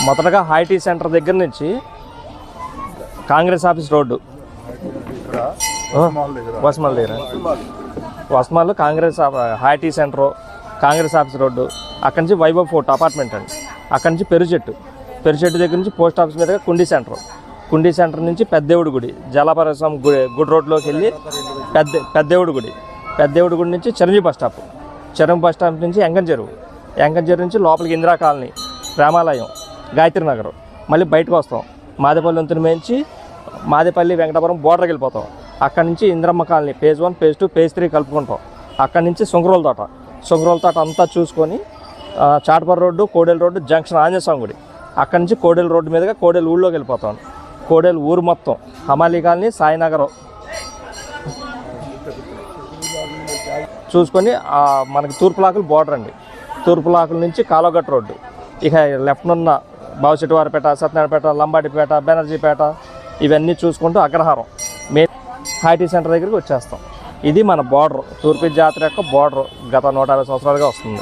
మొదటగా high tea centre దగ్గర నుంచి కాంగ్రెస్ ఆఫీస్ రోడ్డు, వస్మాల్ దగ్గర వస్మాల్ కాంగ్రెస్ హైటీ సెంటరు, కాంగ్రెస్ ఆఫీస్ రోడ్డు, అక్కడి నుంచి వైభవ్ ఫోర్ట్ అపార్ట్మెంట్ అండి. అక్కడి నుంచి పెరుచెట్టు దగ్గర నుంచి పోస్ట్ ఆఫీస్ మీదుగా కుండీ సెంటర్ నుంచి పెద్దేవుడి గుడి, జలపరసం గుడి రోడ్లోకి వెళ్ళి పెద్దేవుడి గుడి నుంచి చిరంజీవి బస్ స్టాప్ నుంచి ఎంగన్ చెరువు నుంచి లోపలికి ఇందిరా కాలనీ, రామాలయం, గాయత్రి నగర్, మళ్ళీ బయటకు వస్తాం. మాదేపల్లి వంతున మేంచి మాదేపల్లి వెంకటాపురం బోర్డర్కి వెళ్ళిపోతాం. అక్కడి నుంచి Indiramma colony phase 1, phase 2, phase 3 కలుపుకుంటాం. అక్కడి నుంచి సుంగరోల తోట అంతా చూసుకొని Chataparra road, Kodelu road, junction Anjaneya Swamy గుడి, అక్కడి నుంచి కోడేలు రోడ్డు మీదుగా కోడేలు ఊళ్ళోకి వెళ్ళిపోతాం. కోడేలు ఊరు మొత్తం హమాలీ కాలనీ, సాయినగర్ చూసుకొని మనకి తూర్పులాకులు బోర్డర్ అండి. తూర్పులాకుల నుంచి కాలువగట్టు రోడ్డు, ఇక లెఫ్ట్నున్న బావచెట్టువారిపేట, సత్యనారాయణపేట, లంబాడిపేట, బెనర్జీపేట ఇవన్నీ చూసుకుంటూ అగ్రహారం మెయిన్ హైటీ సెంటర్ దగ్గరికి వచ్చేస్తాం. ఇది మన బోర్డర్, తూర్పు జాతర యొక్క బోర్డర్ గత 150 సంవత్సరాలుగా వస్తుంది.